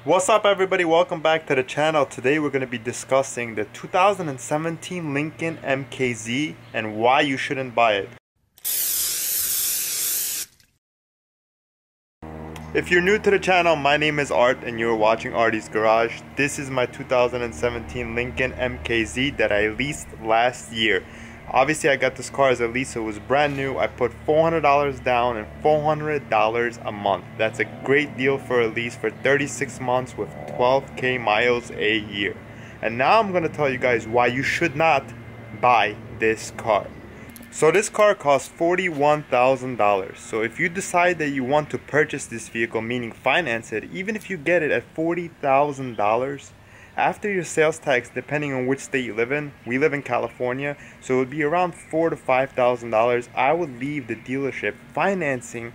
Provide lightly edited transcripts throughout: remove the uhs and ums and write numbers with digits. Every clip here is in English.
What's up everybody, welcome back to the channel. Today we're going to be discussing the 2017 Lincoln MKZ and why you shouldn't buy it. If you're new to the channel, my name is Art and you're watching Artie's Garage. This is my 2017 Lincoln MKZ that I leased last year. Obviously I got this car as a lease, so it was brand new. I put $400 down and $400 a month. That's a great deal for a lease for 36 months with 12k miles a year. And now I'm going to tell you guys why you should not buy this car. So this car costs $41,000. So if you decide that you want to purchase this vehicle, meaning finance it, even if you get it at $40,000, after your sales tax, depending on which state you live in, we live in California, so it would be around $4,000 to $5,000. I would leave the dealership financing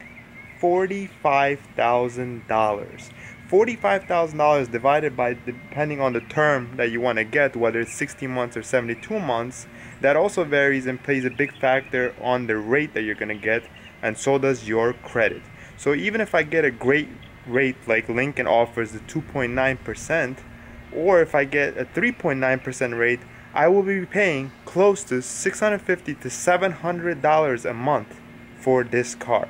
$45,000. $45,000 divided by, depending on the term that you want to get, whether it's 60 months or 72 months, that also varies and plays a big factor on the rate that you're going to get, and so does your credit. So even if I get a great rate like Lincoln offers, the 2.9%, or if I get a 3.9% rate, I will be paying close to $650 to $700 a month for this car.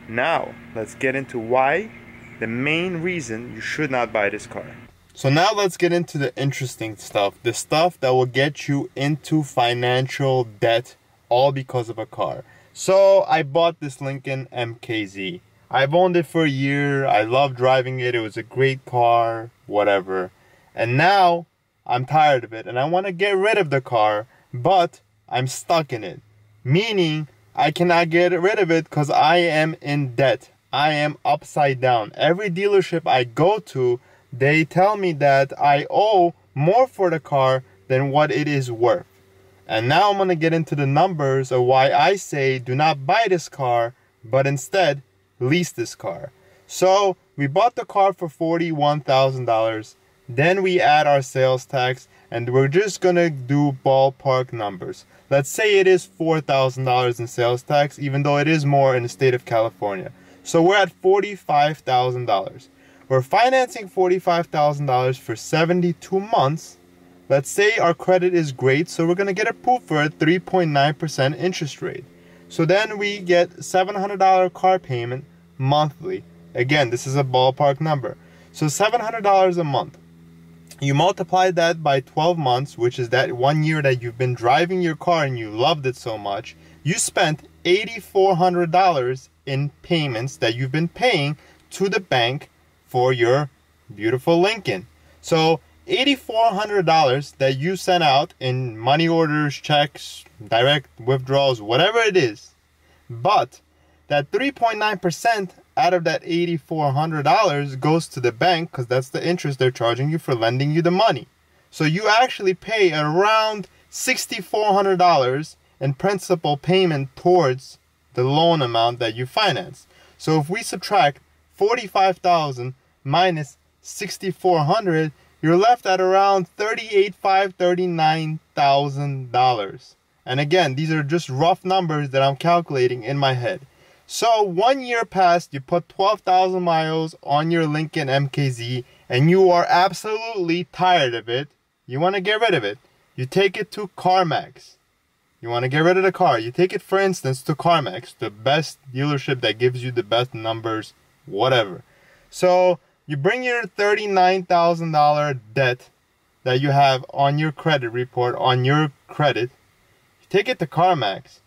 Now, let's get into why, the main reason you should not buy this car. So now let's get into the interesting stuff, the stuff that will get you into financial debt, all because of a car. So I bought this Lincoln MKZ. I've owned it for a year. I love driving it. It was a great car, whatever. And now I'm tired of it and I want to get rid of the car, but I'm stuck in it. Meaning I cannot get rid of it because I am in debt. I am upside down. Every dealership I go to, they tell me that I owe more for the car than what it is worth. And now I'm going to get into the numbers of why I say do not buy this car, but instead lease this car. So we bought the car for $41,000. Then we add our sales tax, and we're just gonna do ballpark numbers. Let's say it is $4,000 in sales tax, even though it is more in the state of California. So we're at $45,000. We're financing $45,000 for 72 months. Let's say our credit is great, so we're gonna get approved for a 3.9% interest rate. So then we get $700 car payment monthly. Again, this is a ballpark number. So $700 a month. You multiply that by 12 months, which is that 1 year that you've been driving your car and you loved it so much. You spent $8,400 in payments that you've been paying to the bank for your beautiful Lincoln. So $8,400 that you sent out in money orders, checks, direct withdrawals, whatever it is. But that 3.9% out of that $8,400 goes to the bank because that's the interest they're charging you for lending you the money. So you actually pay around $6,400 in principal payment towards the loan amount that you finance. So if we subtract $45,000 minus $6,400, you're left at around $38,500, $39,000. And again, these are just rough numbers that I'm calculating in my head. So 1 year passed, you put 12,000 miles on your Lincoln MKZ, and you are absolutely tired of it. You want to get rid of it. You take it to CarMax. You want to get rid of the car. You take it, for instance, to CarMax, the best dealership that gives you the best numbers, whatever. So you bring your $39,000 debt that you have on your credit report, on your credit. You take it to CarMax.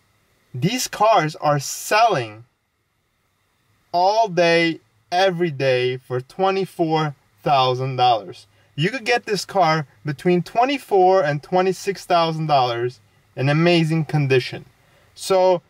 These cars are selling all day, every day for $24,000. You could get this car between $24,000 and $26,000 in amazing condition. So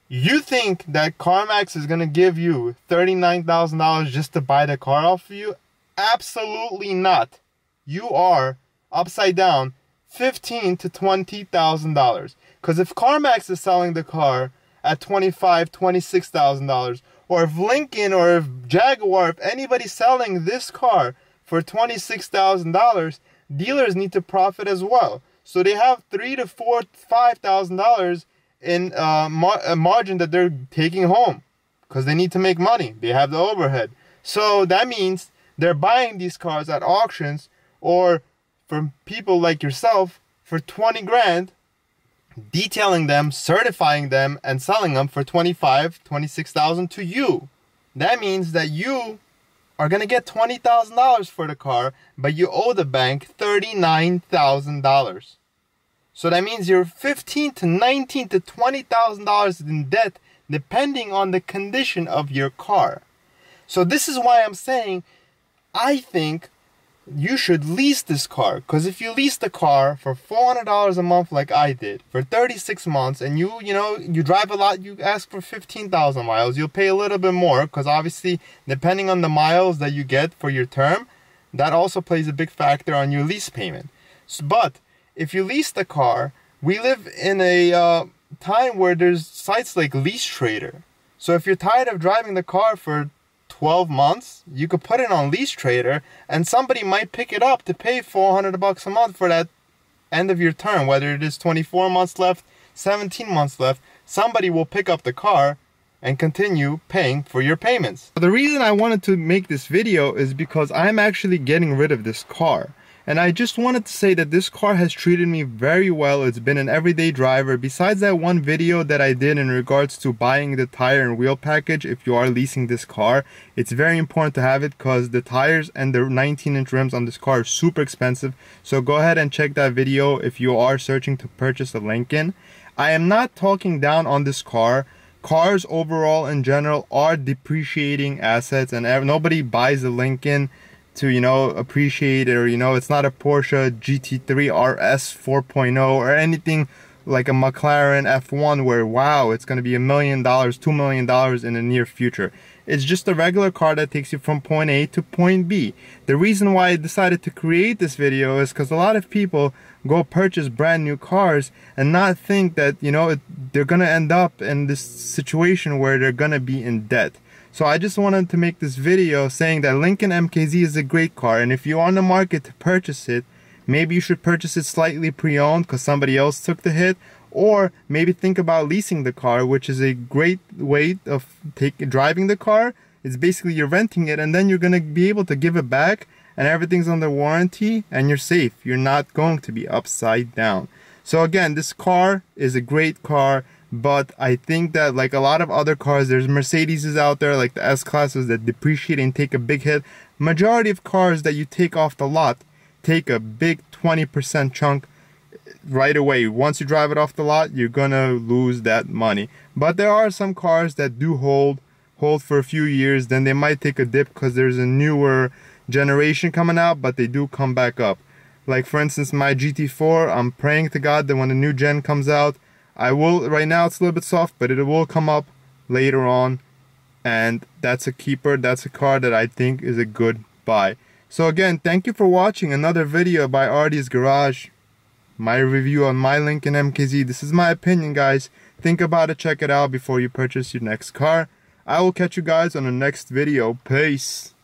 you think that CarMax is going to give you $39,000 just to buy the car off of you? Absolutely not. You are upside down $15,000 to $20,000. Because if CarMax is selling the car at $25,000, $26,000, or if Lincoln or if Jaguar, if anybody's selling this car for $26,000, dealers need to profit as well. So they have $3,000 to $5,000 in a margin that they're taking home because they need to make money. They have the overhead. So that means they're buying these cars at auctions or from people like yourself for 20 grand, detailing them, certifying them, and selling them for 25, 26,000 to you. That means that you are going to get $20,000 for the car, but you owe the bank $39,000. So that means you're $15,000 to $19,000 to $20,000 in debt, depending on the condition of your car. So this is why I'm saying, I think you should lease this car. Because if you lease the car for $400 a month like I did for 36 months, and you drive a lot, you ask for 15,000 miles, you'll pay a little bit more, because obviously depending on the miles that you get for your term, that also plays a big factor on your lease payment. But if you lease the car, we live in a time where there's sites like Lease Trader. So if you're tired of driving the car for 12 months, you could put it on Lease Trader, and somebody might pick it up to pay $400 a month for that end of your term, whether it is 24 months left, 17 months left. Somebody will pick up the car and continue paying for your payments. The reason I wanted to make this video is because I'm actually getting rid of this car. And I just wanted to say that this car has treated me very well. It's been an everyday driver. Besides that one video that I did in regards to buying the tire and wheel package, if you are leasing this car, it's very important to have it because the tires and the 19-inch rims on this car are super expensive. So go ahead and check that video if you are searching to purchase a Lincoln. I am not talking down on this car. Cars overall in general are depreciating assets, and nobody buys a Lincoln to, appreciate it, or, it's not a Porsche GT3 RS 4.0 or anything like a McLaren F1 where, wow, it's going to be $1 million, $2 million in the near future. It's just a regular car that takes you from point A to point B. The reason why I decided to create this video is because a lot of people go purchase brand new cars and not think that, they're going to end up in this situation where they're going to be in debt. So I just wanted to make this video saying that Lincoln MKZ is a great car, and if you're on the market to purchase it, maybe you should purchase it slightly pre-owned because somebody else took the hit, or maybe think about leasing the car, which is a great way of driving the car. It's basically you're renting it, and then you're going to be able to give it back, and everything's under warranty, and you're safe. You're not going to be upside down. So again, this car is a great car. But I think that, like a lot of other cars, there's Mercedes out there, like the S-classes, that depreciate and take a big hit. Majority of cars that you take off the lot take a big 20% chunk right away. Once you drive it off the lot, you're gonna lose that money. But there are some cars that do hold for a few years, then they might take a dip because there's a newer generation coming out, but they do come back up. Like for instance, my GT4, I'm praying to God that when the new gen comes out, right now it's a little bit soft, but it will come up later on, and that's a keeper. That's a car that I think is a good buy. So again, thank you for watching another video by Artie's Garage, my review on my Lincoln MKZ. This is my opinion, guys. Think about it, check it out before you purchase your next car. I will catch you guys on the next video. Peace.